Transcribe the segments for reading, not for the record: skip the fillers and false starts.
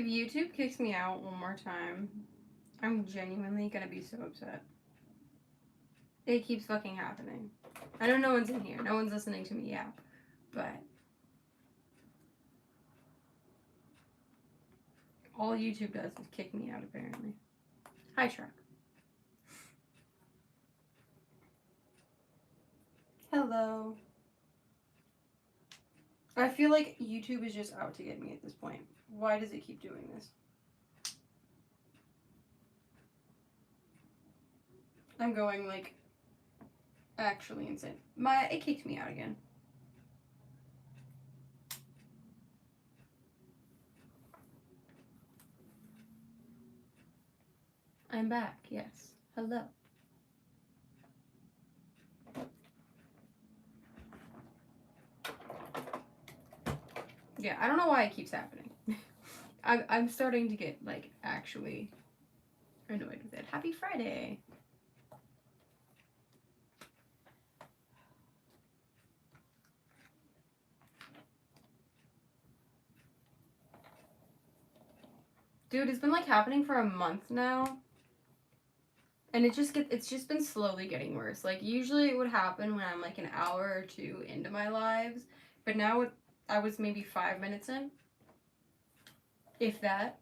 If YouTube kicks me out one more time, I'm genuinely gonna be so upset. It keeps fucking happening. I know no one's in here. No one's listening to me, yeah. But all YouTube does is kick me out, apparently. Hi, truck. Hello. I feel like YouTube is just out to get me at this point. Why does it keep doing this? I'm going, like, actually insane. It kicked me out again. I'm back, yes. Hello. Yeah, I don't know why it keeps happening. I'm starting to get, like, actually annoyed with it. Happy Friday. Dude, it's been, like, happening for a month now. And it's just been slowly getting worse. Like, usually it would happen when I'm, like, an hour or two into my lives. But now I was maybe 5 minutes in. If that.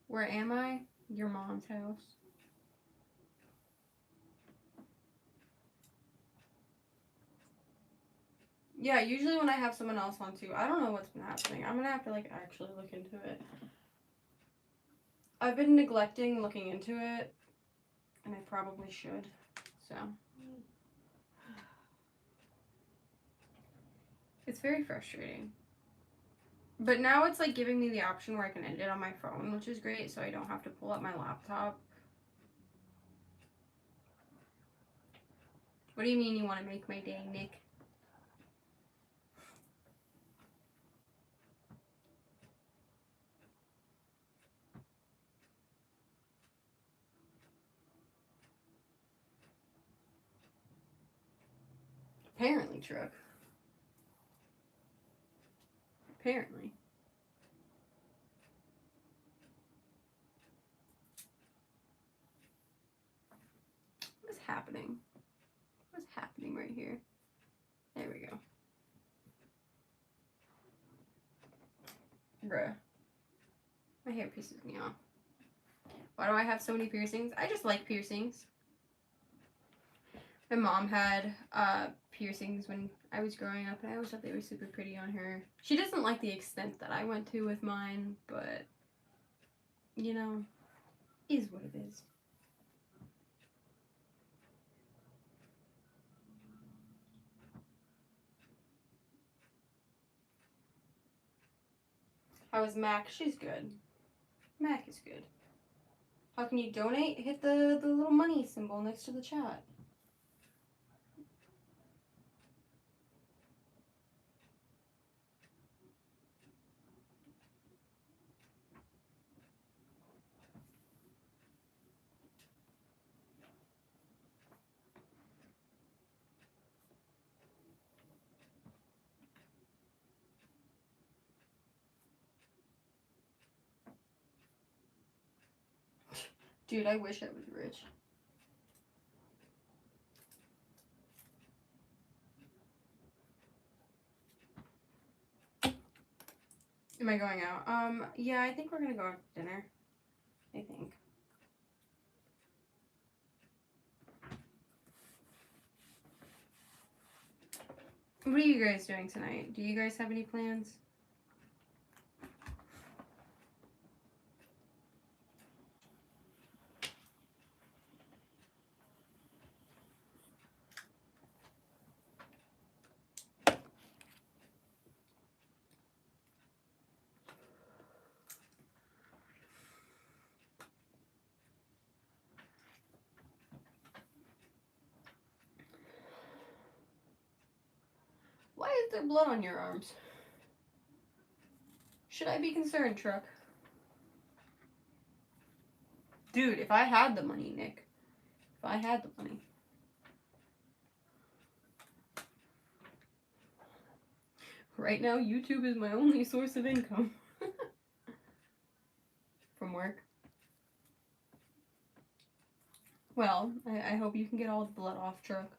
Where am I? Your mom's house. Yeah, usually when I have someone else on too, I don't know what's been happening. I'm gonna have to, like, actually look into it. I've been neglecting looking into it, and I probably should, so. It's very frustrating. But now it's, like, giving me the option where I can end it on my phone, which is great, so I don't have to pull up my laptop. What do you mean you want to make my day, Nick? Apparently, truck. Apparently. What is happening? What is happening right here? There we go. Bruh. My hair pisses me off. Why do I have so many piercings? I just like piercings. My mom had piercings when I was growing up, and I always thought they were super pretty on her. She doesn't like the extent that I went to with mine, but, you know, is what it is. How is Mac? She's good. Mac is good. How can you donate? Hit the little money symbol next to the chat. Dude, I wish I was rich. Am I going out? Yeah, I think we're gonna go out to dinner. I think. What are you guys doing tonight? Do you guys have any plans? there blood on your arms? Should I be concerned, truck? Dude, if I had the money, Nick. If I had the money. Right now, YouTube is my only source of income. From work. Well, I hope you can get all the blood off, truck.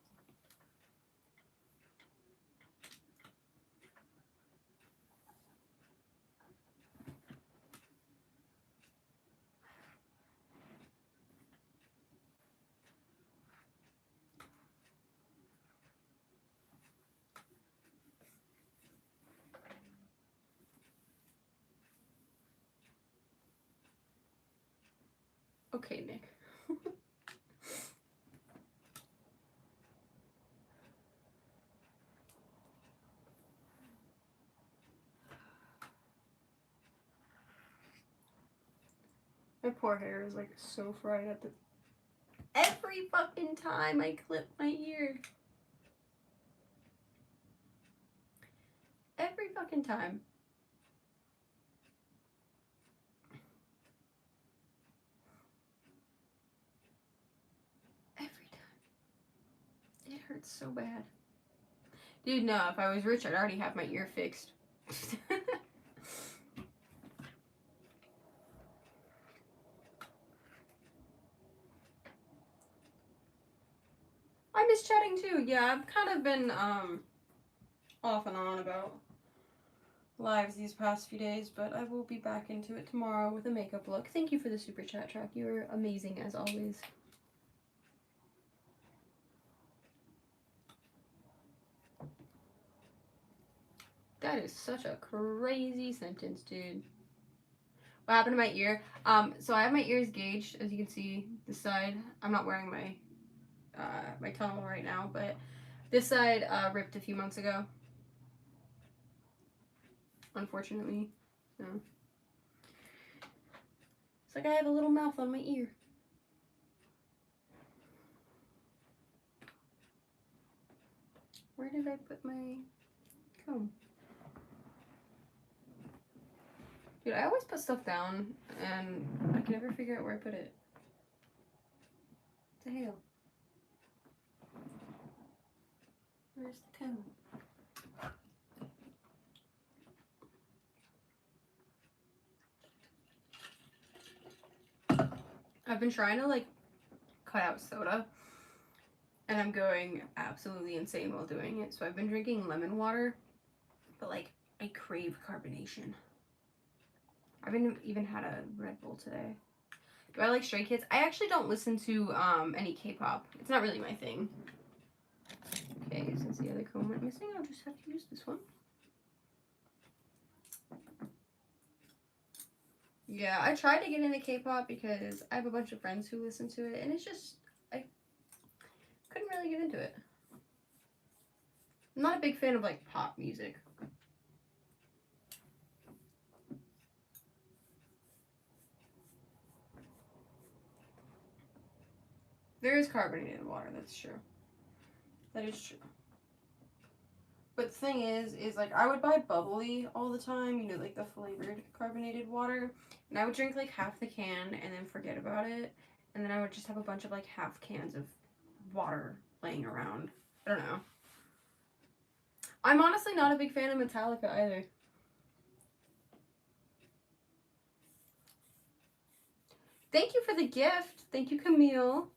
Okay, Nick. My poor hair is like so fried at the... Every fucking time I clip my ear. Every fucking time. Every time. It hurts so bad. Dude, no, if I was rich, I'd already have my ear fixed. I miss chatting too. Yeah, I've kind of been off and on about lives these past few days, but I will be back into it tomorrow with a makeup look. Thank you for the super chat, Track. You're amazing as always. That is such a crazy sentence, dude. What happened to my ear? So I have my ears gauged, as you can see, this side. I'm not wearing my my tunnel right now, but this side ripped a few months ago. Unfortunately. So it's like I have a little mouth on my ear. Where did I put my comb? Dude, I always put stuff down, and I can never figure out where I put it. What the hell? Where's the comb? I've been trying to, like, cut out soda, and I'm going absolutely insane while doing it. So I've been drinking lemon water, but, like, I crave carbonation. I haven't even had a Red Bull today. Do I like Stray Kids? I actually don't listen to any K-pop. It's not really my thing. Okay, since the other comb went missing, I'll just have to use this one. Yeah, I tried to get into K-pop because I have a bunch of friends who listen to it, and it's just, I couldn't really get into it. I'm not a big fan of, like, pop music. There is carbonated water, that's true. That is true. But the thing is like, I would buy bubbly all the time, you know, like the flavored carbonated water, and I would drink like half the can and then forget about it, and then I would just have a bunch of like half cans of water laying around. I don't know. I'm honestly not a big fan of Metallica either. Thank you for the gift. Thank you, Camille.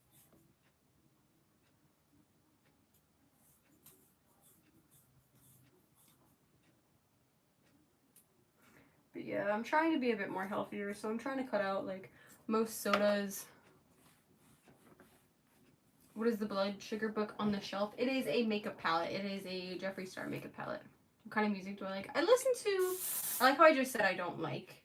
But yeah, I'm trying to be a bit more healthier, so I'm trying to cut out like most sodas. What is the blood sugar book on the shelf? It is a makeup palette. It is a Jeffree Star makeup palette. What kind of music do I like? I like how I just said I don't like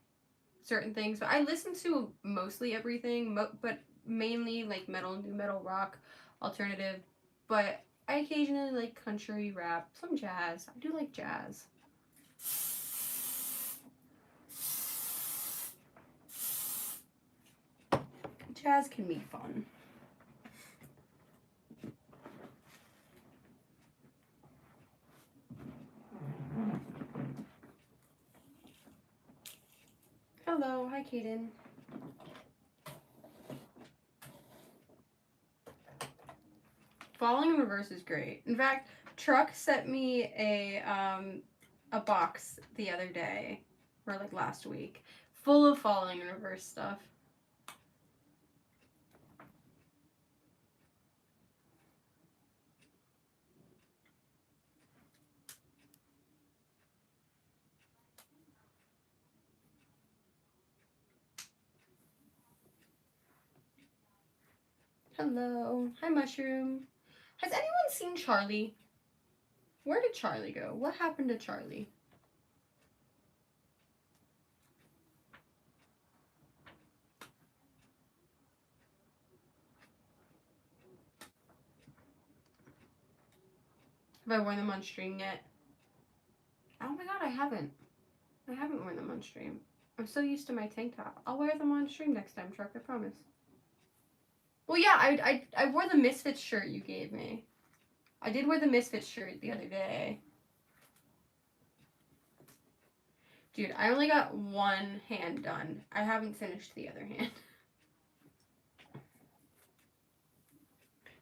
certain things, but I listen to mostly everything, but mainly like metal, new metal, rock, alternative, but I occasionally like country, rap, some jazz. I do like jazz. Jazz can be fun. Kaden. Falling in reverse is great. In fact, Truck sent me a box the other day, or like last week, full of falling in reverse stuff. Hello. Hi, Mushroom. Has anyone seen Charlie? Where did Charlie go? What happened to Charlie? Have I worn them on stream yet? Oh my god, I haven't. I haven't worn them on stream. I'm so used to my tank top. I'll wear them on stream next time, Truck, I promise. Well, yeah, I wore the Misfits shirt you gave me. I did wear the Misfits shirt the other day. Dude, I only got one hand done. I haven't finished the other hand.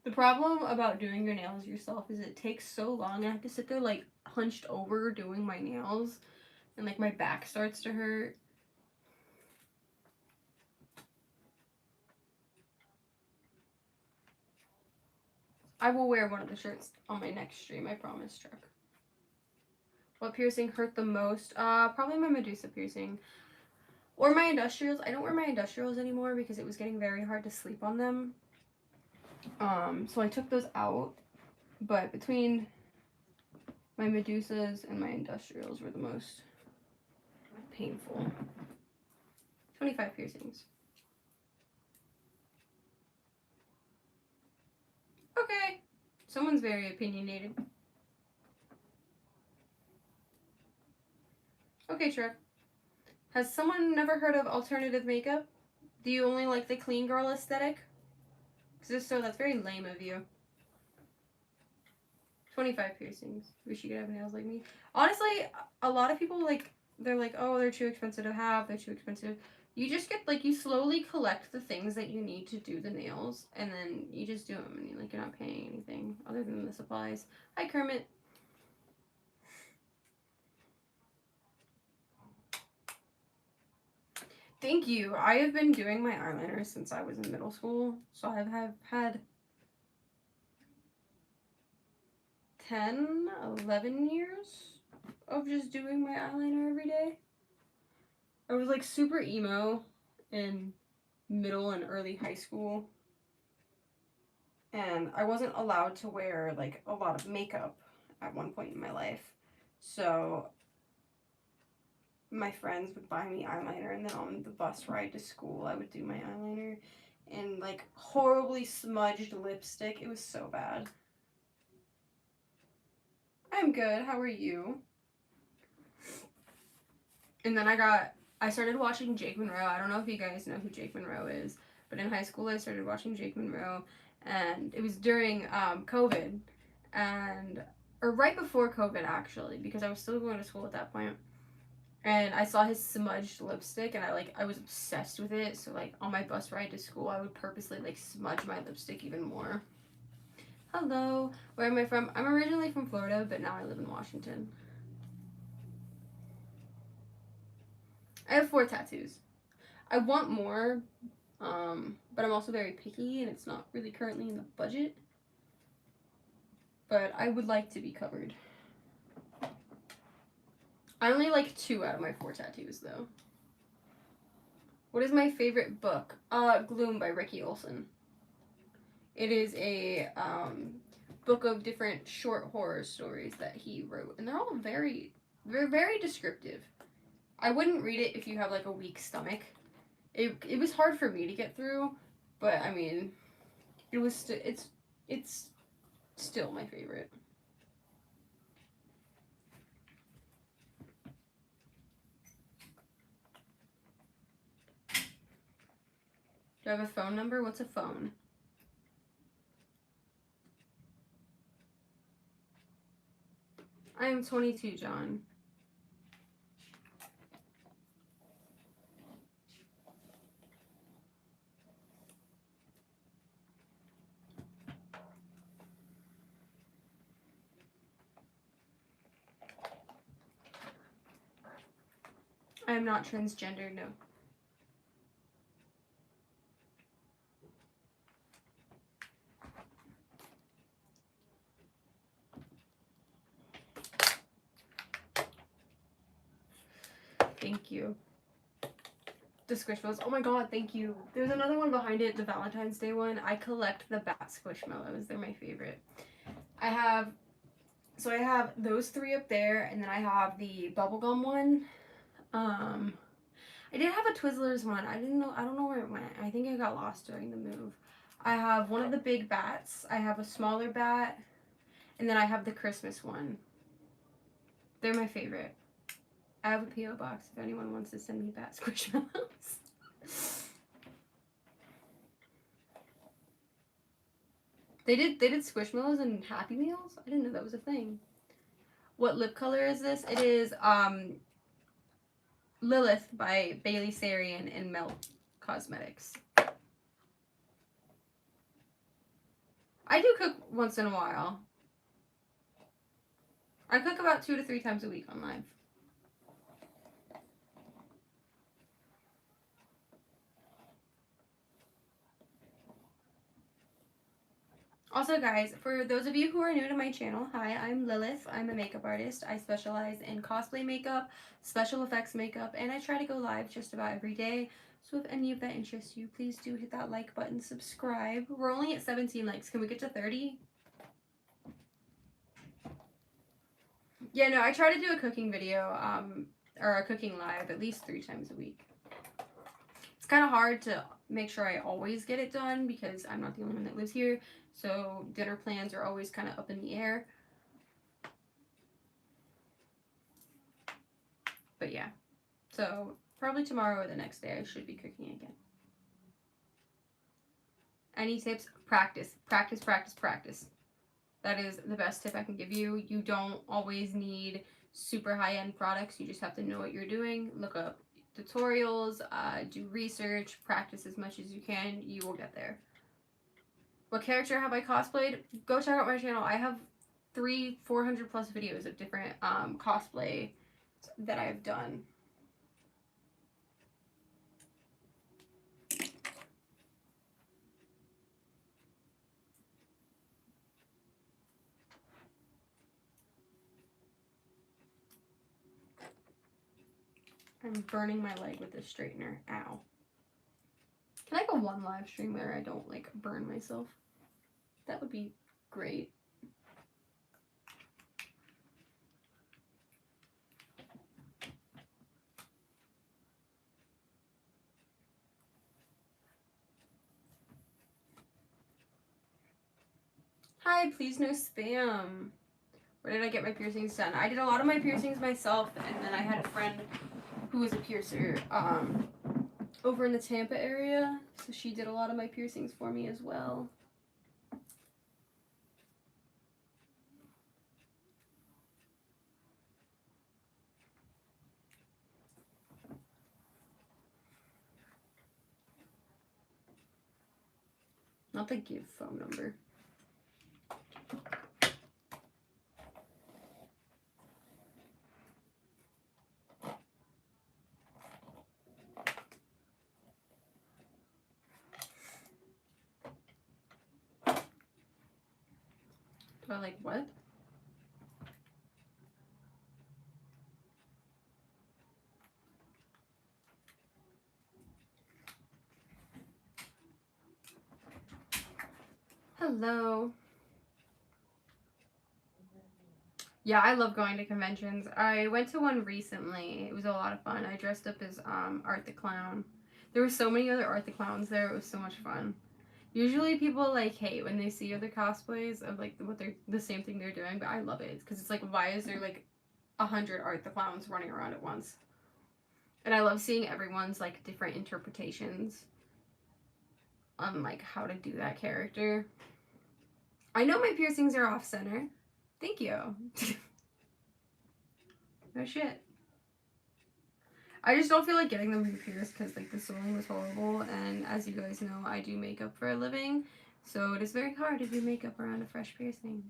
The problem about doing your nails yourself is it takes so long. I have to sit there like hunched over doing my nails, and like my back starts to hurt. I will wear one of the shirts on my next stream, I promise, Truck. What piercing hurt the most? Probably my Medusa piercing. Or my industrials. I don't wear my industrials anymore because it was getting very hard to sleep on them. So I took those out. But between my Medusas and my industrials were the most painful. 25 piercings. Okay. Someone's very opinionated. Okay, Trip. Has someone never heard of alternative makeup? Do you only like the clean girl aesthetic? Because if so, that's very lame of you. 25 piercings. Wish you could have nails like me. Honestly, a lot of people, like, they're like, oh, they're too expensive to have. They're too expensive. You just get, like, you slowly collect the things that you need to do the nails. And then you just do them. And, like, you're not paying anything other than the supplies. Hi, Kermit. Thank you. I have been doing my eyeliner since I was in middle school. So I have had 10, 11 years of just doing my eyeliner every day. I was like super emo in middle and early high school. And I wasn't allowed to wear like a lot of makeup at one point in my life. So my friends would buy me eyeliner, and then on the bus ride to school I would do my eyeliner in like horribly smudged lipstick. It was so bad. I'm good. How are you? And then I started watching Jake Monroe. I don't know if you guys know who Jake Monroe is, but in high school I started watching Jake Monroe, and it was during COVID, or right before COVID actually, because I was still going to school at that point. And I saw his smudged lipstick, and I was obsessed with it. So like on my bus ride to school, I would purposely like smudge my lipstick even more. Hello, where am I from? I'm originally from Florida, but now I live in Washington. I have 4 tattoos. I want more, but I'm also very picky, and it's not really currently in the budget. But I would like to be covered. I only like 2 out of my 4 tattoos, though. What is my favorite book? Gloom by Ricky Olson. It is a book of different short horror stories that he wrote, and they're all very descriptive. I wouldn't read it if you have like a weak stomach. It was hard for me to get through, but I mean, it's still my favorite. Do I have a phone number? What's a phone? I am 22, John. I am not transgender, no. Thank you. The Squishmallows. Oh my god, thank you. There's another one behind it, the Valentine's Day one. I collect the bat Squishmallows. They're my favorite. I have those 3 up there, and then I have the bubblegum one. I did have a Twizzlers one. I don't know where it went. I think I got lost during the move. I have one of the big bats. I have a smaller bat, and then I have the Christmas one. They're my favorite. I have a P.O. box if anyone wants to send me bat Squishmallows. They did Squishmallows and Happy Meals? I didn't know that was a thing. What lip color is this? It is Lilith by Bailey Sarian and Melt Cosmetics. I do cook once in a while. I cook about 2 to 3 times a week on live. Also, guys, for those of you who are new to my channel, hi, I'm Lilith. I'm a makeup artist. I specialize in cosplay makeup, special effects makeup, and I try to go live just about every day. So if any of that interests you, please do hit that like button, subscribe. We're only at 17 likes. Can we get to 30? Yeah, no, I try to do a cooking video, or a cooking live at least 3 times a week. It's kind of hard to make sure I always get it done because I'm not the only one that lives here. So dinner plans are always kind of up in the air. But yeah, so probably tomorrow or the next day I should be cooking again. Any tips? Practice, practice, practice, practice. That is the best tip I can give you. You don't always need super high-end products. You just have to know what you're doing. Look up tutorials, do research, practice as much as you can. You will get there. What character have I cosplayed? Go check out my channel. I have 400 plus videos of different cosplay that I've done. I'm burning my leg with this straightener. Ow. Can I go one live stream where I don't like burn myself? That would be great. Hi, please no spam. Where did I get my piercings done? I did a lot of my piercings myself, and then I had a friend who was a piercer over in the Tampa area, so she did a lot of my piercings for me as well. Not the give phone number. Do I like what? Hello. Yeah, I love going to conventions. I went to one recently. It was a lot of fun. I dressed up as Art the Clown. There were so many other Art the Clowns there. It was so much fun. Usually people like hate when they see other cosplays of like what they're the same thing they're doing, but I love it because it's like, why is there like 100 Art the Clowns running around at once? And I love seeing everyone's like different interpretations on like how to do that character. I know my piercings are off center. Thank you. No shit. I just don't feel like getting them re-pierced because like the sewing was horrible, and as you guys know, I do makeup for a living, so it is very hard to do makeup around a fresh piercing.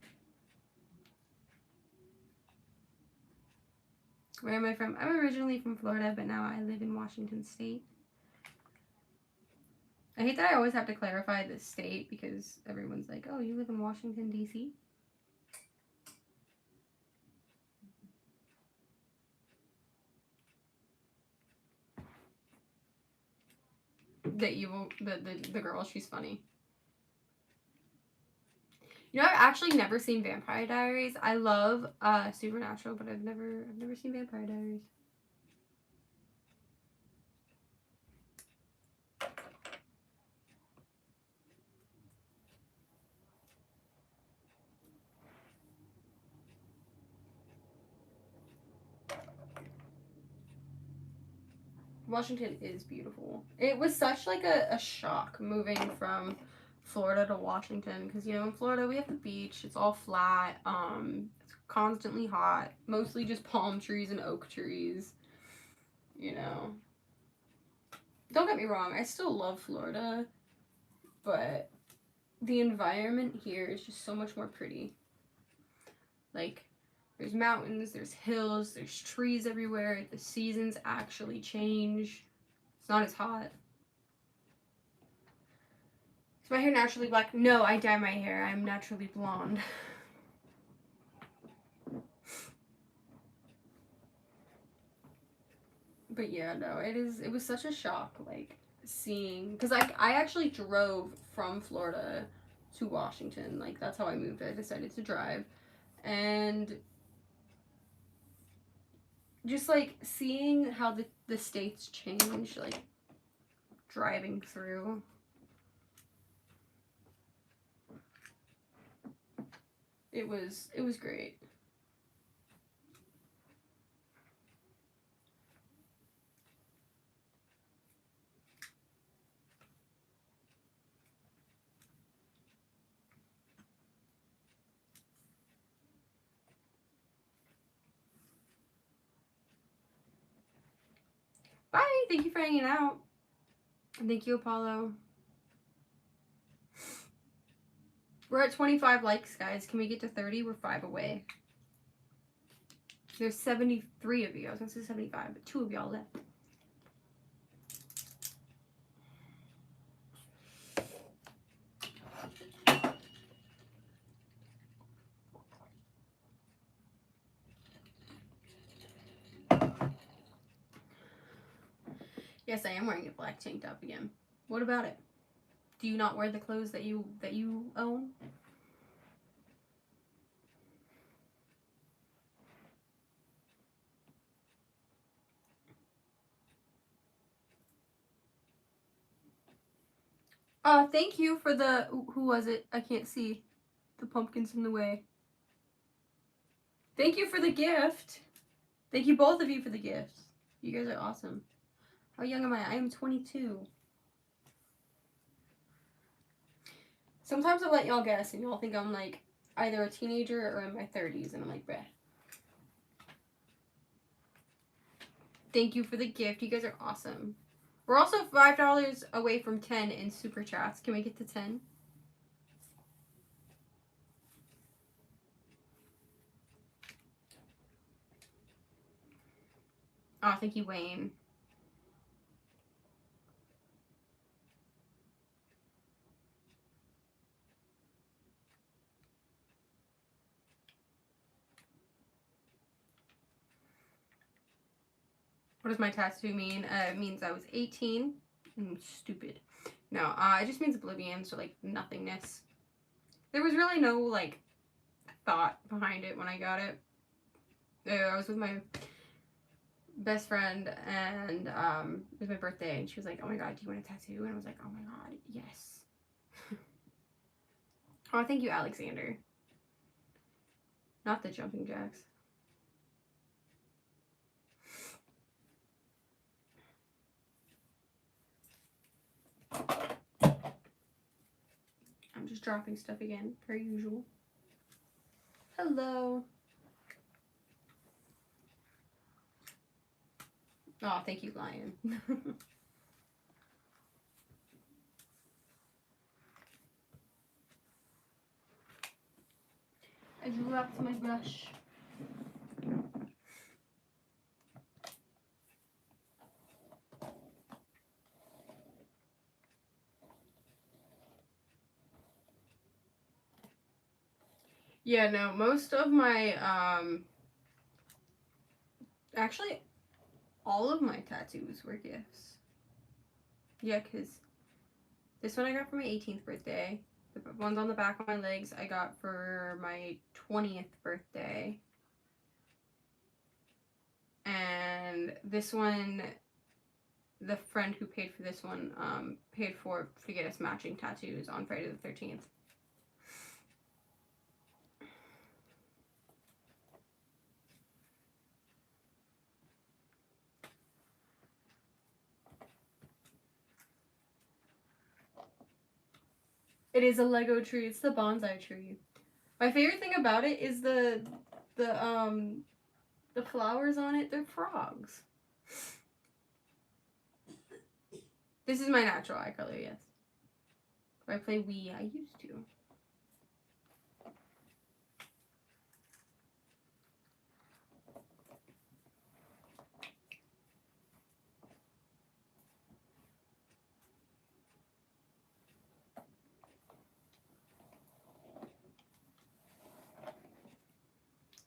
Where am I from? I'm originally from Florida, but now I live in Washington State. I hate that I always have to clarify the state because everyone's like, oh, you live in Washington, D.C.? The girl, she's funny. You know, I've actually never seen Vampire Diaries. I love Supernatural, but I've never seen Vampire Diaries. Washington is beautiful. It was such like a shock moving from Florida to Washington because, you know, in Florida we have the beach. It's all flat. It's constantly hot. Mostly just palm trees and oak trees. You know. Don't get me wrong. I still love Florida, but the environment here is just so much more pretty. Like, there's mountains, there's hills, there's trees everywhere. The seasons actually change. It's not as hot. Is my hair naturally black? No, I dye my hair. I'm naturally blonde. But yeah, no, it was such a shock, like, seeing, because I actually drove from Florida to Washington. Like, that's how I moved. I decided to drive. And just, like, seeing how the states change, like, driving through. It was great. Bye! Thank you for hanging out. And thank you, Apollo. We're at 25 likes, guys. Can we get to 30? We're 5 away. There's 73 of you. I was gonna say 75, but 2 of y'all left. Yes, I am wearing a black tank top again. What about it? Do you not wear the clothes that you own? Thank you for the, who was it? I can't see. The pumpkin's in the way. Thank you for the gift. Thank you both of you for the gifts. You guys are awesome. How young am I? I am 22. Sometimes I let y'all guess and y'all think I'm like either a teenager or in my 30s and I'm like, bleh. Thank you for the gift. You guys are awesome. We're also $5 away from 10 in super chats. Can we get to 10? Oh, thank you, Wayne. What does my tattoo mean? It means I was 18 and stupid. No, it just means oblivion, so like nothingness. There was really no like thought behind it when I got it. I was with my best friend and it was my birthday and she was like, oh my god, do you want a tattoo? And I was like, oh my god, yes. Oh, thank you, Alexander. Not the jumping jacks. I'm just dropping stuff again, per usual. Hello. Oh, thank you, Lion. I dropped my brush. Yeah, no, most of my, actually, all of my tattoos were gifts. Yeah, because this one I got for my 18th birthday. The ones on the back of my legs I got for my 20th birthday. And this one, the friend who paid for this one, paid for to get us matching tattoos on Friday the 13th. It is a Lego tree. It's the bonsai tree. My favorite thing about it is the the flowers on it. They're frogs. This is my natural eye color. Yes. If I play Wii, I used to.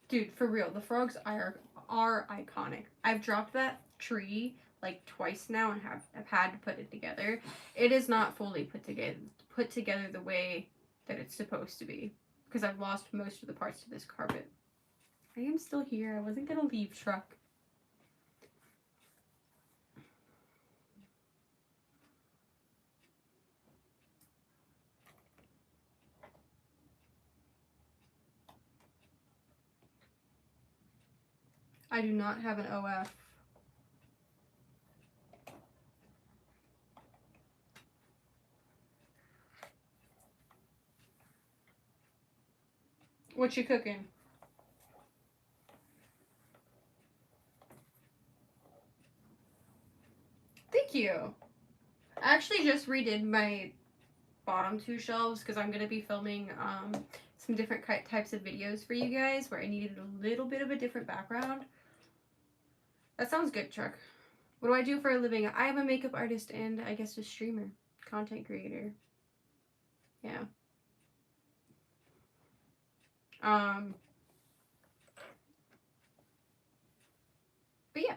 Dude, for real, the frogs are iconic. I've dropped that tree like twice now and have had to put it together. It is not fully put together the way that it's supposed to be because I've lost most of the parts to this carpet. I am still here. I wasn't gonna leave, truck. I do not have an OF. What you cooking? Thank you. I actually just redid my bottom two shelves because I'm gonna be filming some different types of videos for you guys where I needed a little bit of a different background. That sounds good, Chuck. What do I do for a living? I am a makeup artist and I guess a streamer, content creator. Yeah. But yeah,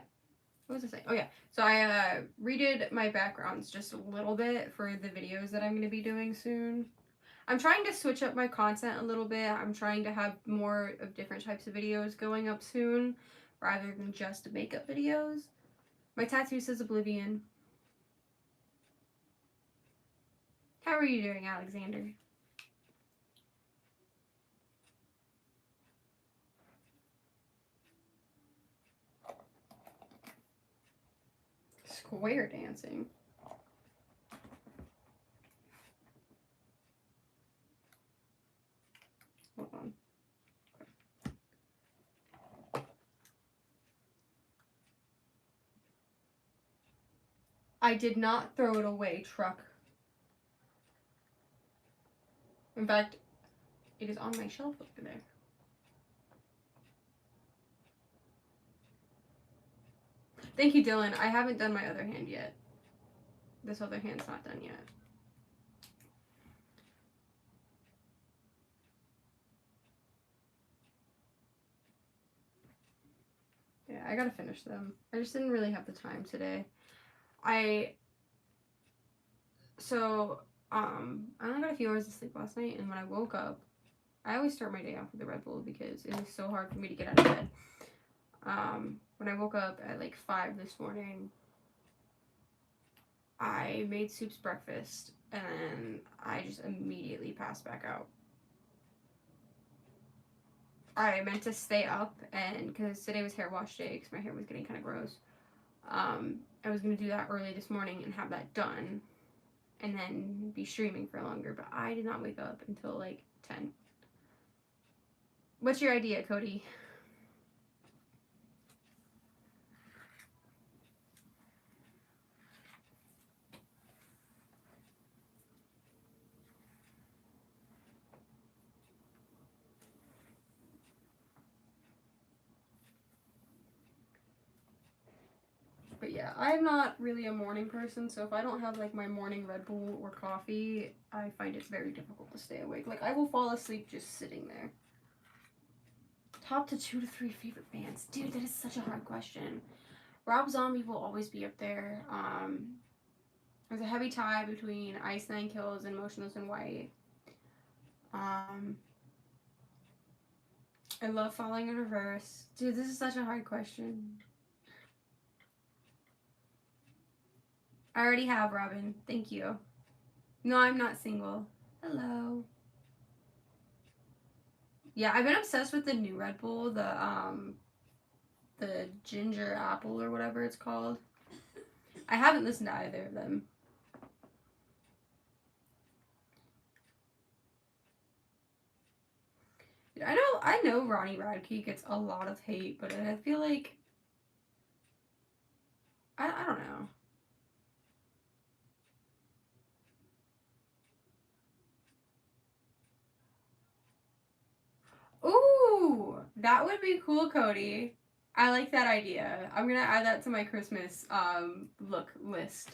what was I saying? Oh yeah, so I redid my backgrounds just a little bit for the videos that I'm gonna be doing soon. I'm trying to switch up my content a little bit. I'm trying to have more of different types of videos going up soon rather than just makeup videos. My tattoo says Oblivion. How are you doing, Alexander? Square dancing. Hold on. I did not throw it away, truck. In fact, it is on my shelf over there. Thank you, Dylan. I haven't done my other hand yet. This other hand's not done yet. Yeah, I gotta finish them. I just didn't really have the time today. I only got a few hours of sleep last night, and when I woke up, I always start my day off with a Red Bull because it was so hard for me to get out of bed. When I woke up at like 5 this morning, I made Soup's breakfast, and then I just immediately passed back out. I meant to stay up, and because today was hair wash day, because my hair was getting kind of gross, I was gonna do that early this morning and have that done, and then be streaming for longer. But I did not wake up until like 10. What's your idea, Cody? But yeah, I'm not really a morning person, so if I don't have like my morning Red Bull or coffee, I find it very difficult to stay awake. Like I will fall asleep just sitting there. Top to 2 to 3 favorite bands. Dude, that is such a hard question. Rob Zombie will always be up there. There's a heavy tie between Ice Nine Kills and Motionless in White. I love Falling in Reverse. Dude, this is such a hard question. I already have, Robin. Thank you. No, I'm not single. Hello. Yeah, I've been obsessed with the new Red Bull, the ginger apple or whatever it's called. I haven't listened to either of them. I know Ronnie Radke gets a lot of hate, but I feel like I don't know. Ooh, that would be cool, Cody. I like that idea. I'm gonna add that to my Christmas look list.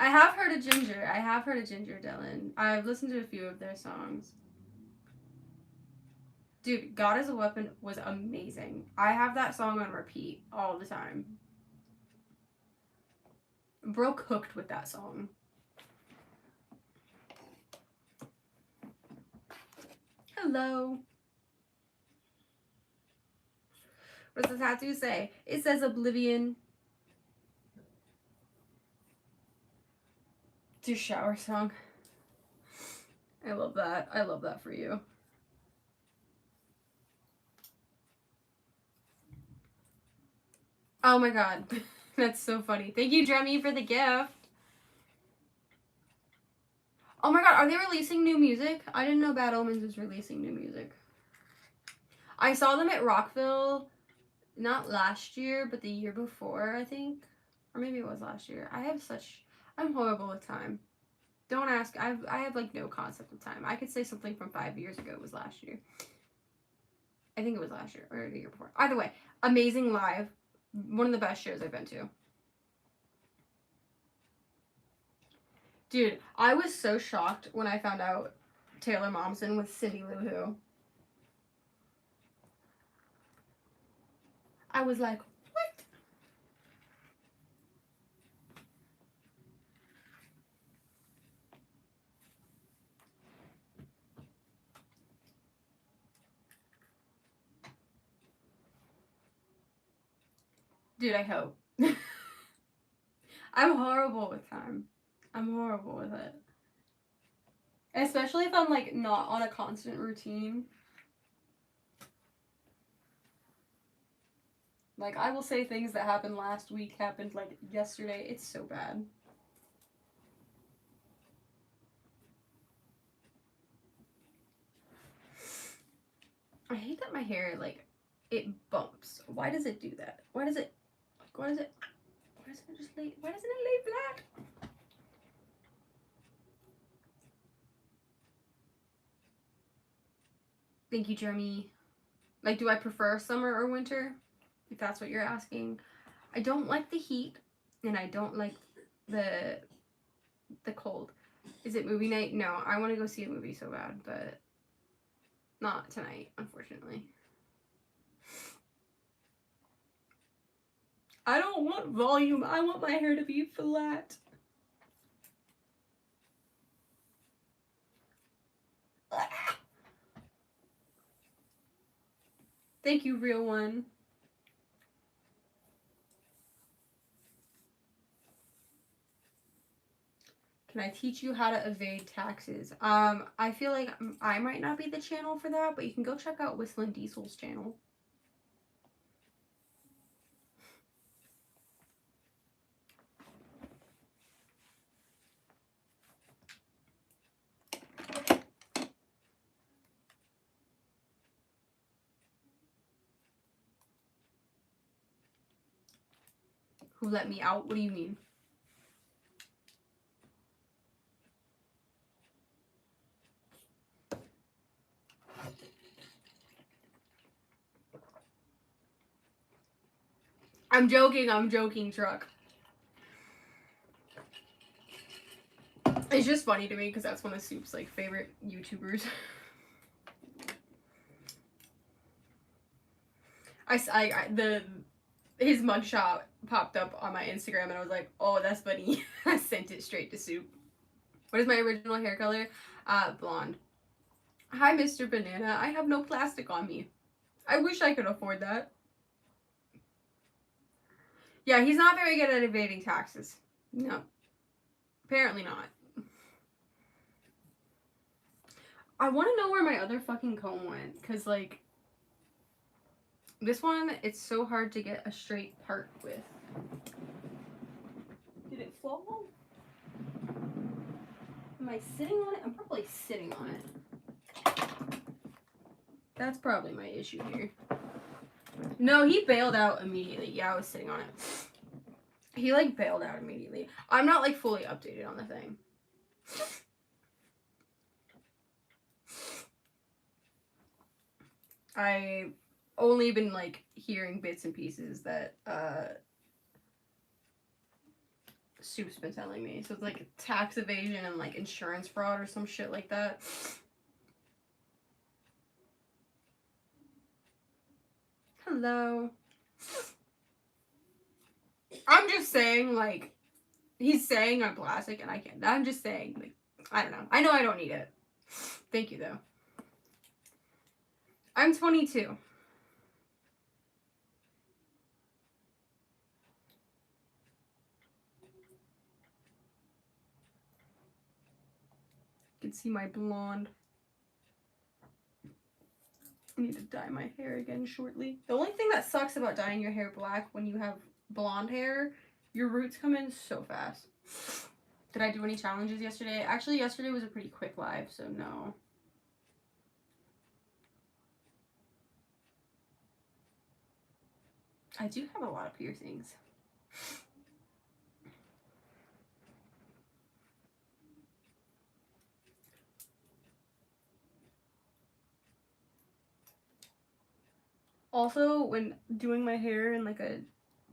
I have heard of Ginger. Dylan. I've listened to a few of their songs. Dude, God is a Weapon was amazing. I have that song on repeat all the time. Bro cooked with that song. Hello. What does the tattoo say? It says Oblivion. It's your shower song. I love that. I love that for you. Oh my god. That's so funny. Thank you, Dremmy, for the gift. Oh my god, are they releasing new music? I didn't know Bad Omens was releasing new music. I saw them at Rockville, not last year, but the year before, I think. Or maybe it was last year. I'm horrible with time. Don't ask. I have like no concept of time. I could say something from 5 years ago was last year. I think it was last year or the year before. Either way, amazing live. One of the best shows I've been to. Dude, I was so shocked when I found out Taylor Momsen with Cindy Lou Who. I was like, what? Dude, I hope. I'm horrible with time. I'm horrible with it. Especially if I'm like not on a constant routine. Like I will say things that happened last week happened like yesterday. It's so bad. I hate that my hair like it bumps. Why does it do that? Why doesn't it just lay flat? Thank you, Jeremy. Like, do I prefer summer or winter? If that's what you're asking. I don't like the heat, and I don't like the cold. Is it movie night? No, I want to go see a movie so bad, but not tonight, unfortunately. I don't want volume. I want my hair to be flat. Thank you, real one. Can I teach you how to evade taxes? I feel like I might not be the channel for that, but you can go check out Whistling Diesel's channel. Who let me out? What do you mean? I'm joking, truck. It's just funny to me because that's one of Soup's like favorite YouTubers. His mugshot popped up on my Instagram and I was like, oh, that's funny. I sent it straight to Soup. What is my original hair color? Blonde. Hi, Mr. Banana. I have no plastic on me. I wish I could afford that. Yeah, he's not very good at evading taxes. No. Apparently not. I want to know where my other fucking comb went. Because, like, this one, it's so hard to get a straight part with. Did it fall? Am I sitting on it? I'm probably sitting on it. That's probably my issue here. No, he bailed out immediately. Yeah, I was sitting on it. He, like, bailed out immediately. I'm not, like, fully updated on the thing. I've only been, like, hearing bits and pieces that, Soup's been telling me. So it's, like, tax evasion and, like, insurance fraud or some shit like that. Hello. I'm just saying, like, he's saying I'm plastic and I can't. I'm just saying, like, I don't know. I know I don't need it. Thank you, though. I'm 22. You can see my blonde. I need to dye my hair again shortly. The only thing that sucks about dyeing your hair black when you have blonde hair, your roots come in so fast. Did I do any challenges yesterday? Actually, yesterday was a pretty quick live, so no. I do have a lot of piercings. Also, when doing my hair in like a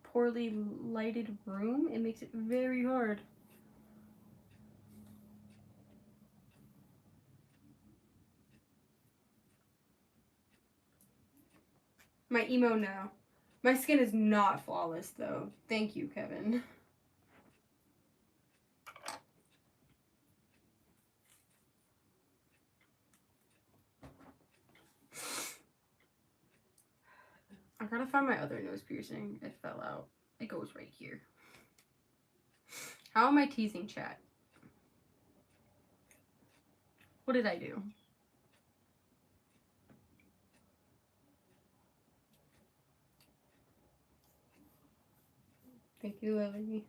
poorly lighted room, it makes it very hard. My emo now. My skin is not flawless though. Thank you, Kevin. I gotta find my other nose piercing. It fell out. It goes right here. How am I teasing chat? What did I do? Thank you, Lily.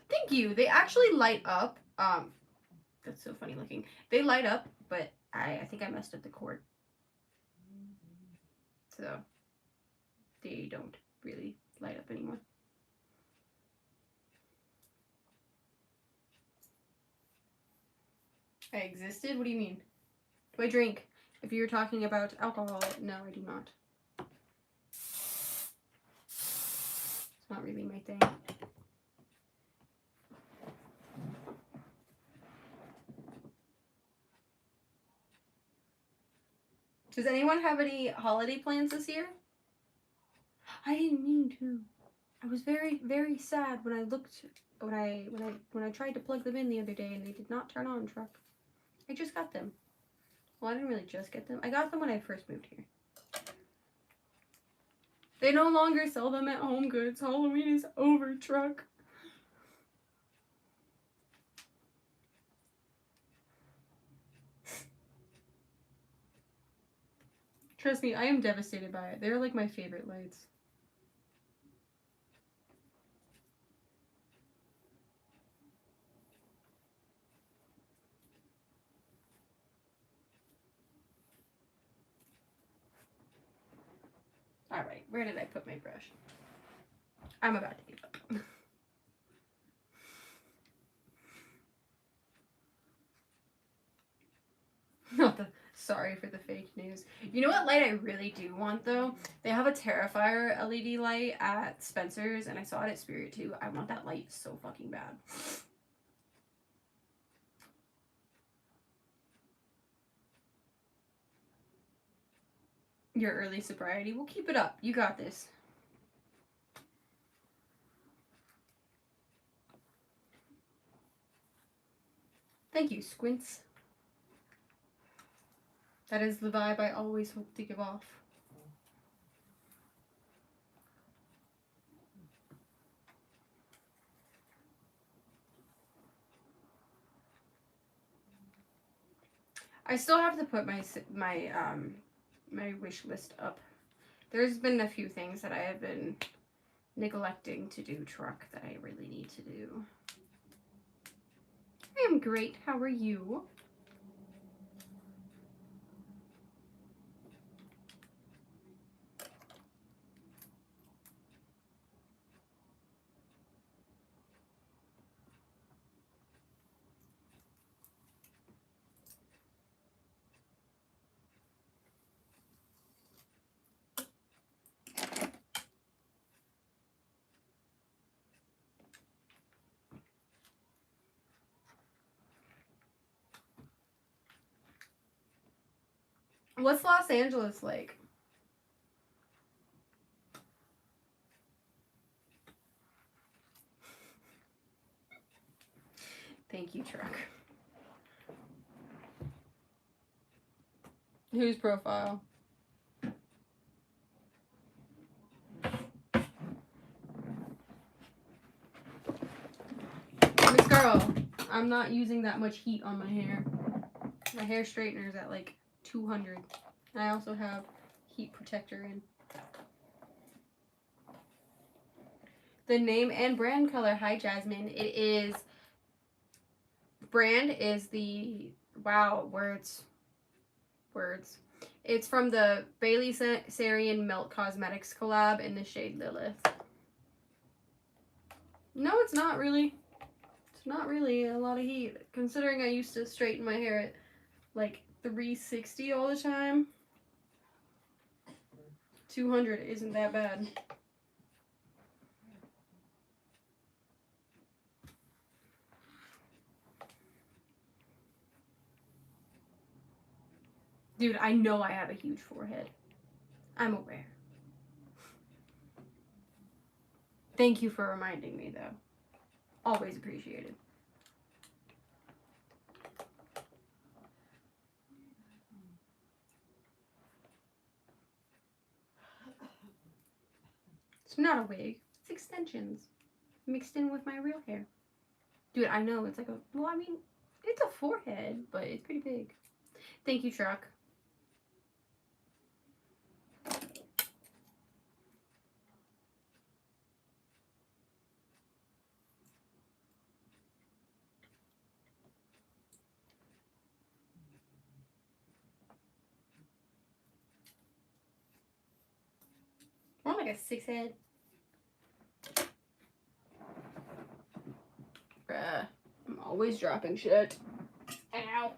Thank you. They actually light up. That's so funny looking. They light up, but I think I messed up the cord. So they don't really light up anymore. I existed? What do you mean? Do I drink? If you're talking about alcohol, no, I do not. It's not really my thing. Does anyone have any holiday plans this year? I didn't mean to. I was very, very sad when I looked when I tried to plug them in the other day and they did not turn on, truck. I just got them. Well, I didn't really just get them. I got them when I first moved here. They no longer sell them at Home Goods. Halloween is over, truck. Trust me, I am devastated by it. They're like my favorite lights. Alright, where did I put my brush? I'm about to give up. Not the sorry for the fake news. You know what light I really do want though? They have a Terrifier LED light at Spencer's and I saw it at Spirit too. I want that light so fucking bad. Your early sobriety. We'll keep it up. You got this. Thank you, Squints. That is the vibe I always hope to give off. I still have to put my wish list up. There's been a few things that I have been neglecting to do, Truck, that I really need to do. I am great. How are you? What's Los Angeles like? Thank you, Truck. Whose profile? Miss Girl, I'm not using that much heat on my hair. My hair straightener is at like 200. I also have heat protector in. The name and brand color. Hi, Jasmine. It is... Brand is the... Wow, words. It's from the Bailey Sarian Melt Cosmetics collab in the shade Lilith. No, it's not really. It's not really a lot of heat. Considering I used to straighten my hair at like 360 all the time. 200 isn't that bad. Dude, I know I have a huge forehead. I'm aware. Thank you for reminding me, though. Always appreciated. It's not a wig. It's extensions. Mixed in with my real hair. Dude, I know. It's like a... Well, I mean, it's a forehead, but it's pretty big. Thank you, Truck. More like a 6 head. Bruh. I'm always dropping shit. Ow.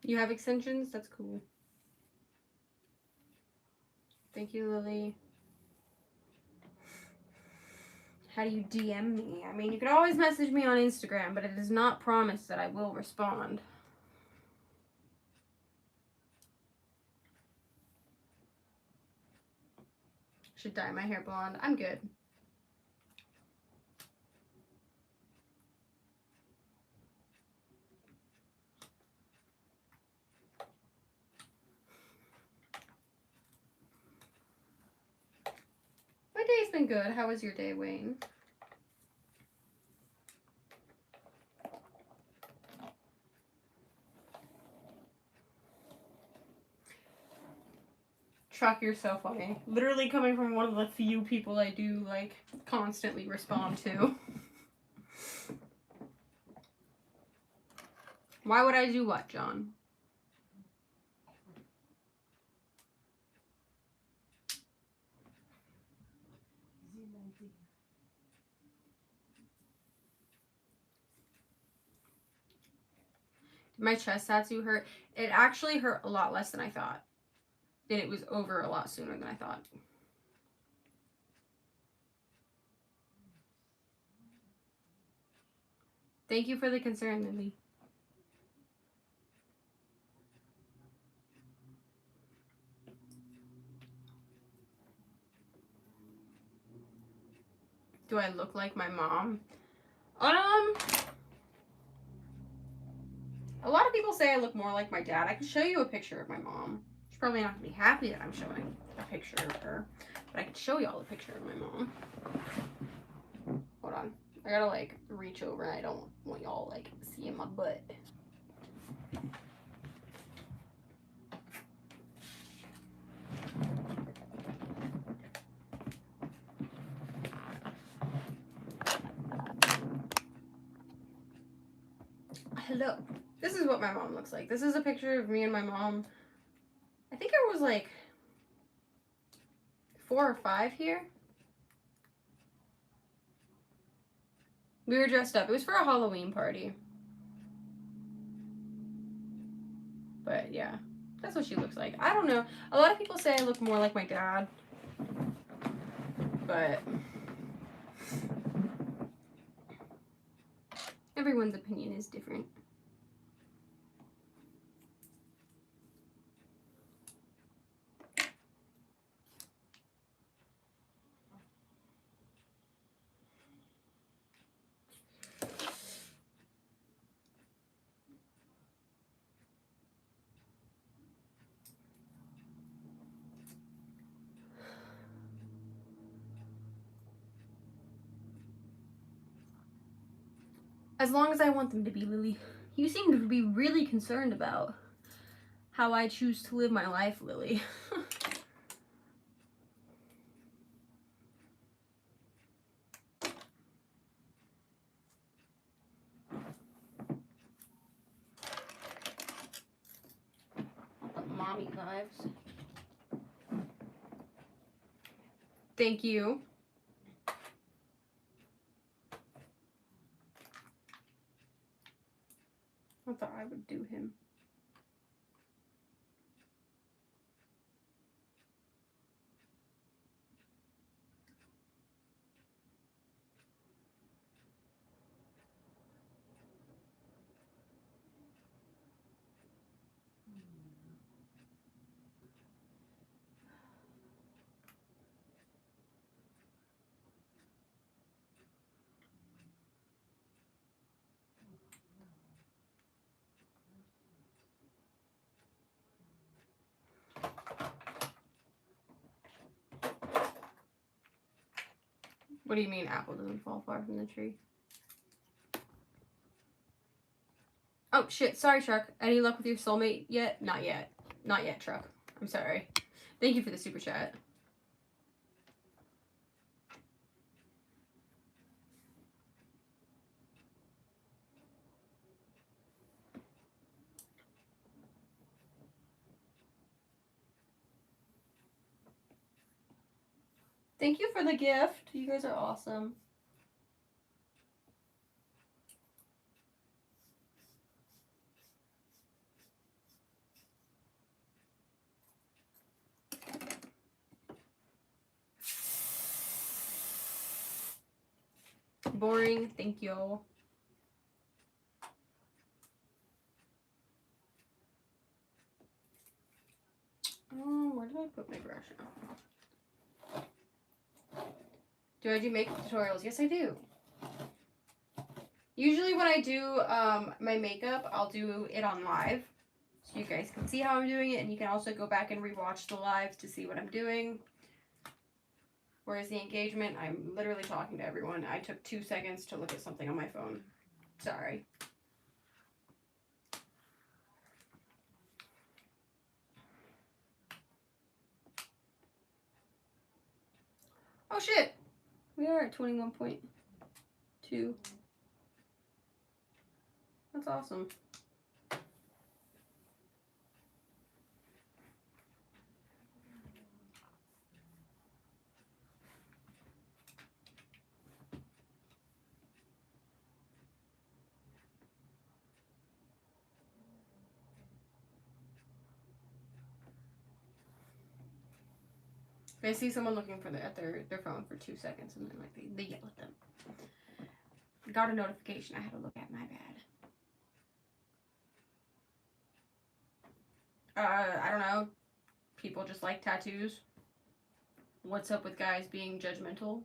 You have extensions? That's cool. Thank you, Lily. How do you DM me? I mean, you can always message me on Instagram, but it does not promise that I will respond. Should dye my hair blonde. I'm good. My day's been good. How was your day, Wayne? Truck, you're so funny. Literally coming from one of the few people I do, like, constantly respond to. Why would I do what, John? My chest tattoo hurt. It actually hurt a lot less than I thought. And it was over a lot sooner than I thought. Thank you for the concern, Lily. Do I look like my mom? A lot of people say I look more like my dad. I can show you a picture of my mom. She's probably not gonna be happy that I'm showing a picture of her, but I can show y'all a picture of my mom. Hold on. I gotta like reach over and I don't want y'all like seeing my butt. Hello. This is what my mom looks like. This is a picture of me and my mom. I think I was like 4 or 5 here. We were dressed up. It was for a Halloween party. But yeah, that's what she looks like. I don't know. A lot of people say I look more like my dad. But everyone's opinion is different. As long as I want them to be, Lily. You seem to be really concerned about how I choose to live my life, Lily. Mommy vibes. Thank you. I thought I would do him. What do you mean apple doesn't fall far from the tree? Oh shit, sorry Truck. Any luck with your soulmate yet? Not yet. Not yet, Truck. I'm sorry. Thank you for the super chat. Thank you for the gift. You guys are awesome. Boring. Thank you. Where did I put my brush now? Do I do makeup tutorials? Yes, I do. Usually when I do my makeup, I'll do it on live. So you guys can see how I'm doing it, and you can also go back and rewatch the lives to see what I'm doing. Whereas the engagement, I'm literally talking to everyone. I took 2 seconds to look at something on my phone. Sorry. Oh shit! We are at 21.2. That's awesome. They see someone looking for at their phone for 2 seconds and then like they yell at them. Got a notification I had to look at, my bad. I don't know. People just like tattoos. What's up with guys being judgmental?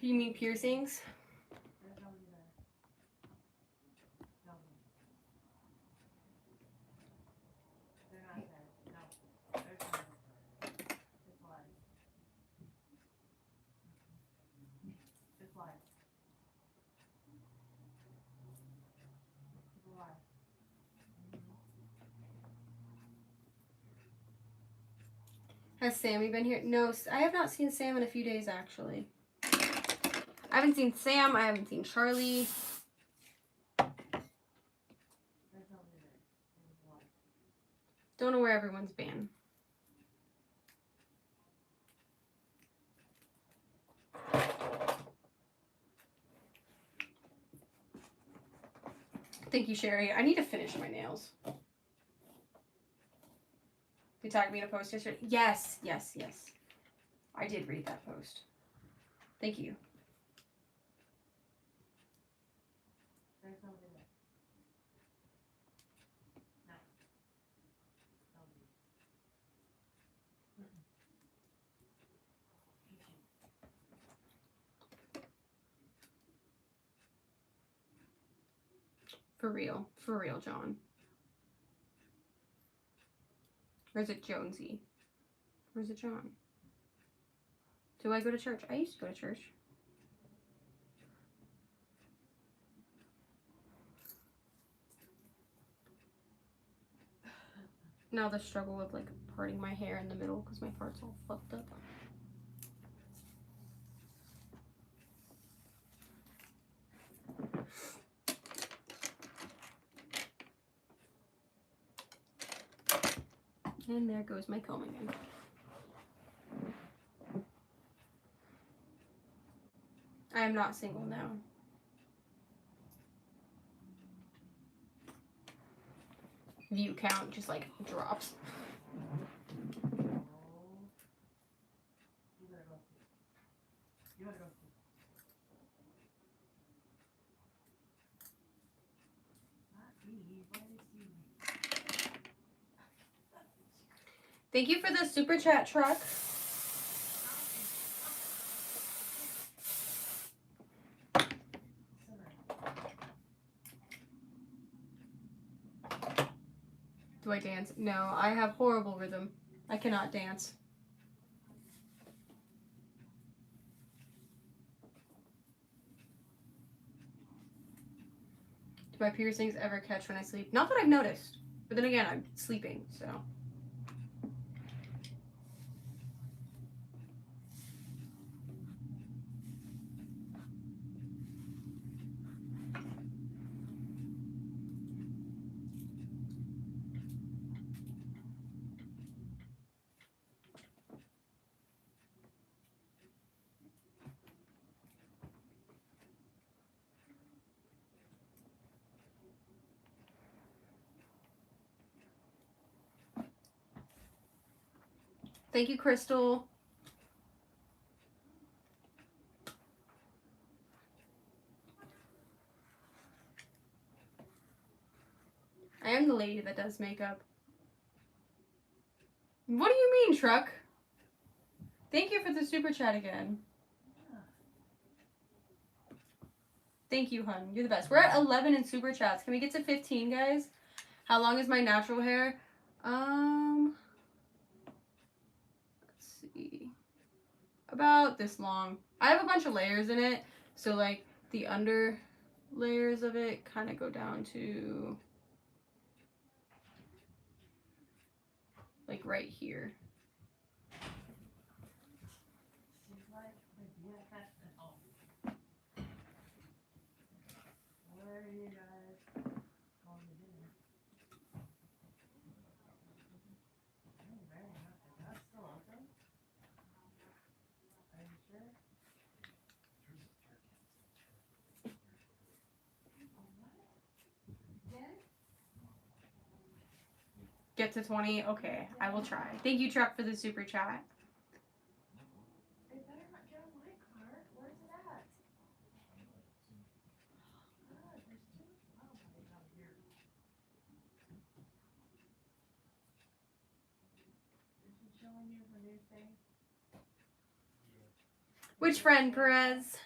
You mean piercings? Has Sammy been here? No, I have not seen Sam in a few days, actually. I haven't seen Sam. I haven't seen Charlie. Don't know where everyone's been. Thank you, Sherry. I need to finish my nails. You tagged me in a post yesterday? Yes, yes, yes. I did read that post. Thank you. For real, John. Or is it Jonesy? Or is it John? Do I go to church? I used to go to church. Now the struggle of like parting my hair in the middle because my part's all fucked up. And there goes my comb again. I am not single now. View count just like drops. Thank you for the super chat, Truck. Do I dance? No, I have horrible rhythm. I cannot dance. Do my piercings ever catch when I sleep? Not that I've noticed. But then again, I'm sleeping, so. Thank you, Crystal. I am the lady that does makeup. What do you mean, Truck? Thank you for the super chat again. Thank you, hun. You're the best. We're at 11 in super chats. Can we get to 15, guys? How long is my natural hair? Let's see. About this long. I have a bunch of layers in it, so like the under layers of it kind of go down to like right here. Get to 20? Okay, I will try. Thank you, Truck, for the super chat. It better not get on my card. Where's it at? God, there's too much wild bunnies out here. Is she showing you her new thing? Which friend, Perez?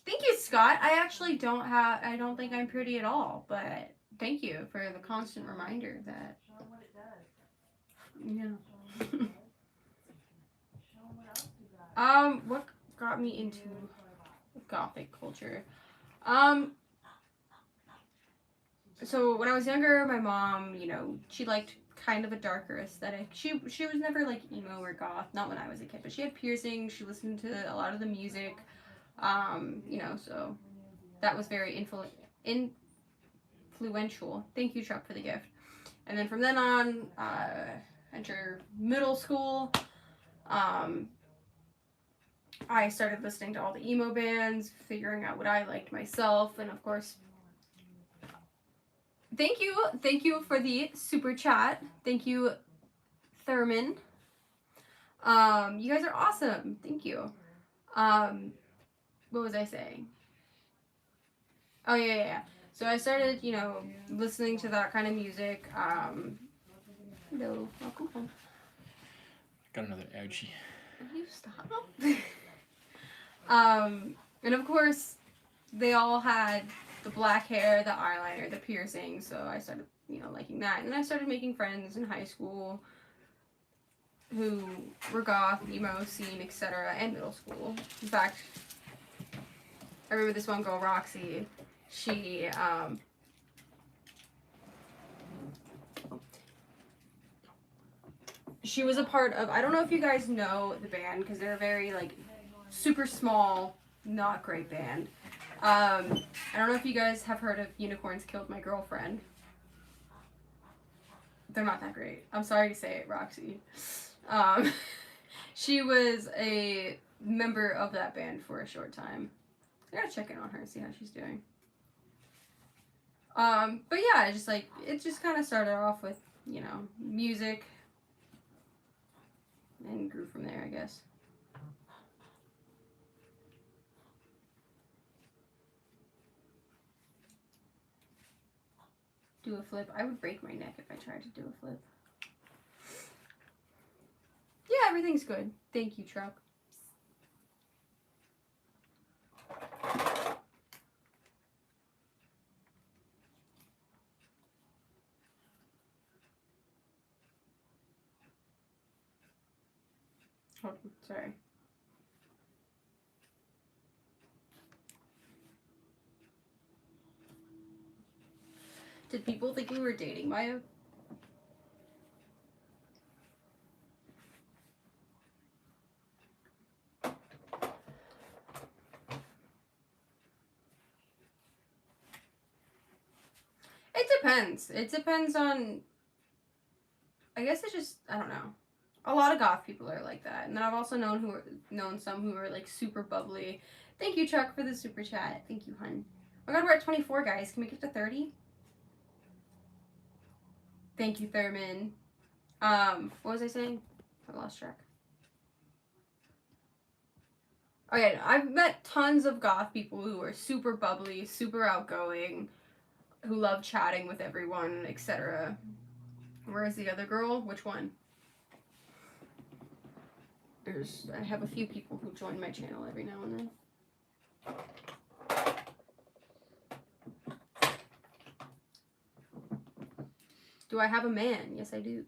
Thank you, Scott. I actually I don't think I'm pretty at all, but thank you for the constant reminder that. Show them what it does. Yeah. Show them what else you got. What got me into gothic culture? So when I was younger, my mom, you know, she liked kind of a darker aesthetic. She was never like emo or goth, not when I was a kid, but she had piercings. She listened to a lot of the music. You know, so that was very influential. Thank you, Chuck, for the gift. And then from then on, enter middle school. I started listening to all the emo bands, figuring out what I liked myself, and of course, thank you for the super chat. Thank you, Thurman. You guys are awesome. Thank you. What was I saying? Oh yeah. So I started, you know, listening to that kind of music. No, welcome home. Got another ouchie. Will you stop? And of course, they all had the black hair, the eyeliner, the piercing. So I started, you know, liking that. And then I started making friends in high school who were goth, emo, scene, etc., and middle school. In fact, I remember this one girl, Roxy. She was a part of, I don't know if you guys know the band, because they're a very, like, super small, not great band. I don't know if you guys have heard of Unicorns Killed My Girlfriend. They're not that great. I'm sorry to say it, Roxy. She was a member of that band for a short time. I gotta check in on her and see how she's doing. But yeah, it just kind of started off with, you know, music and grew from there, I guess. Do a flip. I would break my neck if I tried to do a flip. Yeah, everything's good. Thank you, Truck. Oh, sorry. Did people think we were dating, Maya? It depends. It depends on... I guess it's just... I don't know. A lot of goth people are like that. And then I've also known some who are, like, super bubbly. Thank you, Chuck, for the super chat. Thank you, hun. Oh my god, we're at 24, guys. Can we get to 30? Thank you, Thurman. What was I saying? I lost track. Okay, I've met tons of goth people who are super bubbly, super outgoing, who love chatting with everyone, etc. Where is the other girl? Which one? I have a few people who join my channel every now and then. Do I have a man? Yes, I do.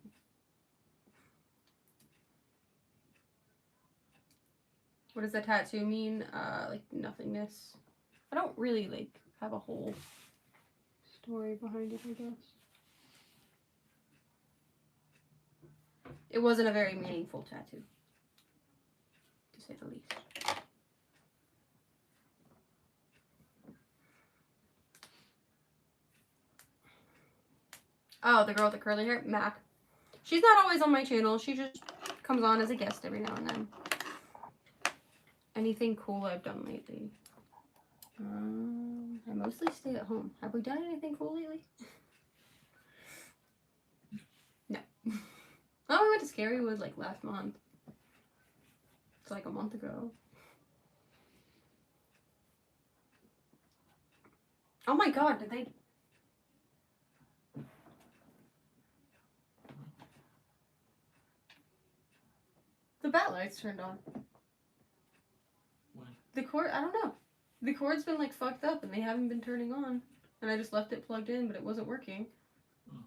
What does the tattoo mean? Like nothingness. I don't really like have a whole story behind it, I guess. It wasn't a very meaningful tattoo, to say the least. Oh, the girl with the curly hair? Mac. She's not always on my channel. She just comes on as a guest every now and then. Anything cool I've done lately? I mostly stay at home. Have we done anything cool lately? No. Oh, we went to Scarywood like last month. It's like a month ago. Oh my god, did they... The bat lights turned on. When? The cord, I don't know. The cord's been like fucked up and they haven't been turning on. And I just left it plugged in, but it wasn't working. Oh.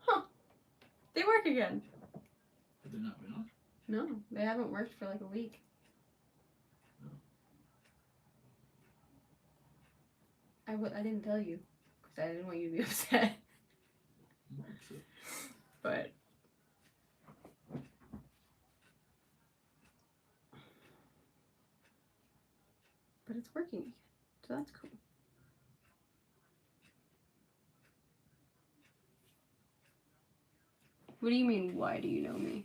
Huh. They work again. Have they not been on? No, they haven't worked for like a week. I didn't tell you because I didn't want you to be upset. I'm upset. But it's working again, so that's cool. What do you mean, why do you know me?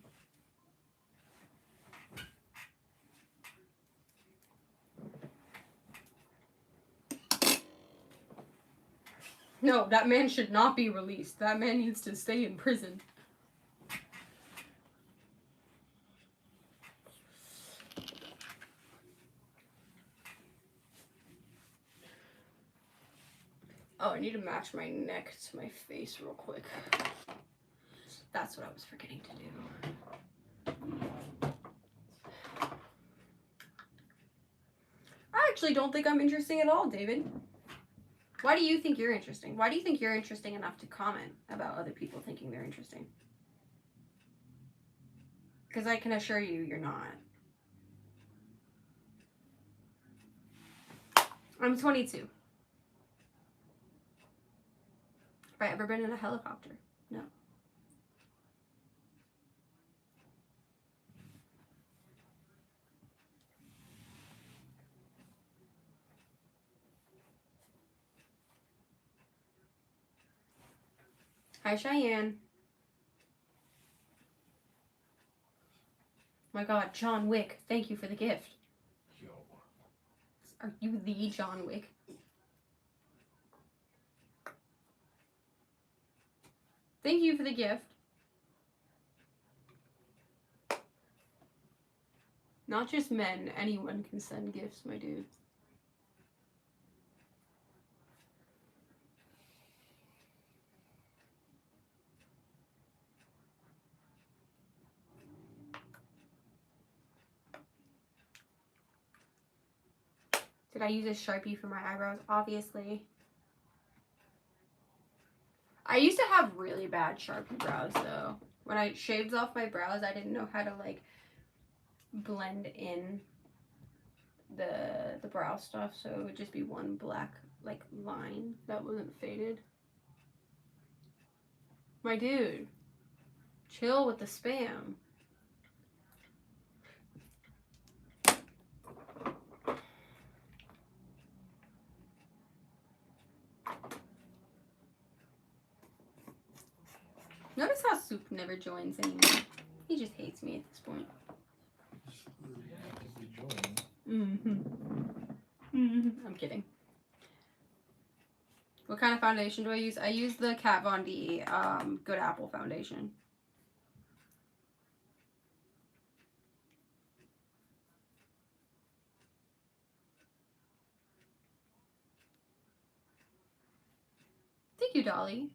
No, that man should not be released. That man needs to stay in prison. Oh, I need to match my neck to my face real quick. That's what I was forgetting to do. I actually don't think I'm interesting at all, David. Why do you think you're interesting? Why do you think you're interesting enough to comment about other people thinking they're interesting? Because I can assure you, you're not. I'm 22. Have I ever been in a helicopter? No. Hi, Cheyenne. My god, John Wick, thank you for the gift. Yo. Are you the John Wick? Thank you for the gift. Not just men, anyone can send gifts, my dude. Did I use a Sharpie for my eyebrows? Obviously. I used to have really bad Sharpie brows though. When I shaved off my brows, I didn't know how to like blend in the brow stuff, so it would just be one black like line that wasn't faded. My dude, chill with the spam. Notice how Soup never joins anymore. He just hates me at this point. I'm kidding. What kind of foundation do I use? I use the Kat Von D Good Apple foundation. Thank you, Dolly.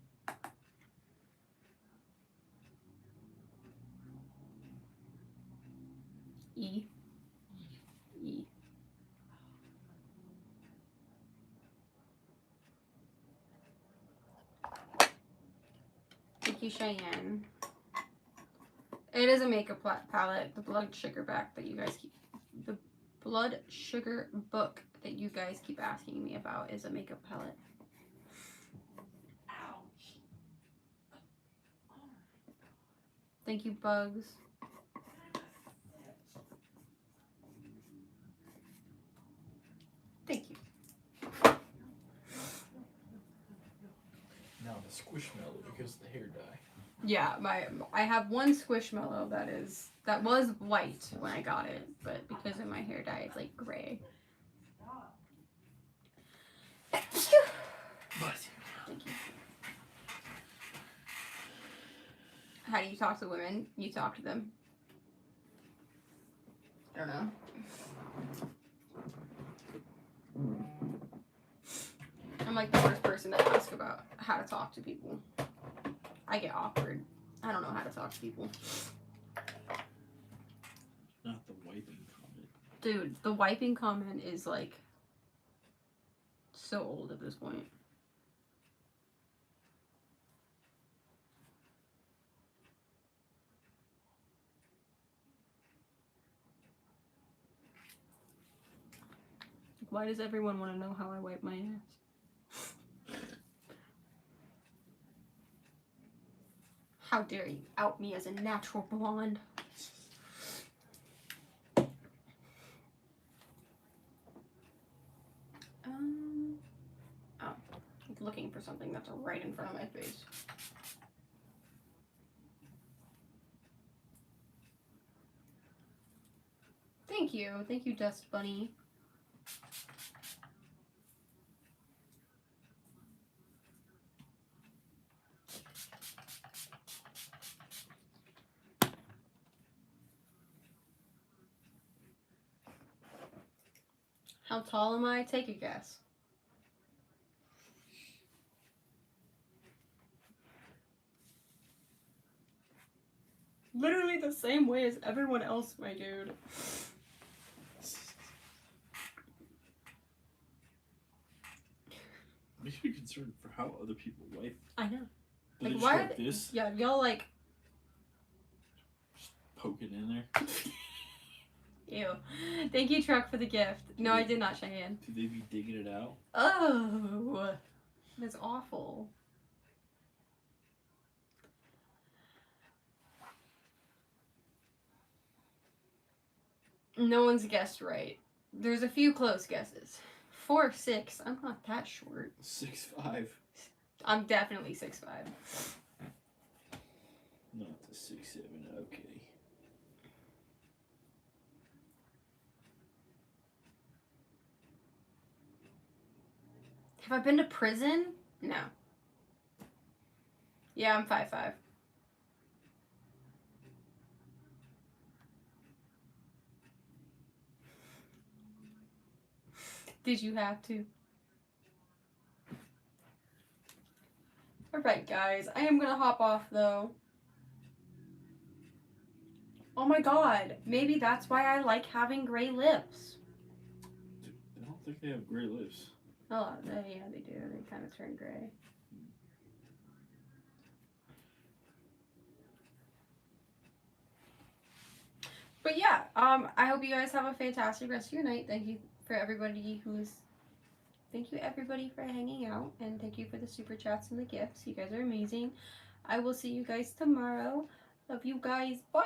E. Thank you, Cheyenne. It is a makeup palette. The blood sugar back that you guys keep... The blood sugar book that you guys keep asking me about is a makeup palette. Ouch. Thank you, Bugs. Thank you. a squishmallow because of the hair dye. Yeah, I have one squishmallow that was white when I got it, but because of my hair dye, it's like gray. Bless you. Thank you. How do you talk to women? You talk to them. I don't know. I'm like the first person to ask about how to talk to people. I get awkward. I don't know how to talk to people. Not the wiping comment. Dude, the wiping comment is like so old at this point. Why does everyone want to know how I wipe my ass? How dare you out me as a natural blonde? Oh, I'm looking for something that's right in front of my face. Thank you, Dust Bunny. How tall am I? Take a guess. Literally the same way as everyone else, my dude. Makes me concerned for how other people wipe. I know. Do Like, they why just are like they- this? Yeah, y'all like. Poke it in there? Ew. Thank you, Truck, for the gift. No, I did not, Cheyenne. Do they be digging it out? Oh, that's awful. No one's guessed right. There's a few close guesses. 4'6". I'm not that short. 6'5". I'm definitely 6'5". Not the 6'7". Okay. Have I been to prison? No. Yeah, I'm 5'5". Did you have to? Alright, guys. I am gonna hop off, though. Oh my god. Maybe that's why I like having gray lips. I don't think they have gray lips. Oh, yeah, they do. They kind of turn gray. But yeah, I hope you guys have a fantastic rest of your night. Thank you everybody for hanging out, and thank you for the super chats and the gifts. You guys are amazing. I will see you guys tomorrow. Love you guys. Bye.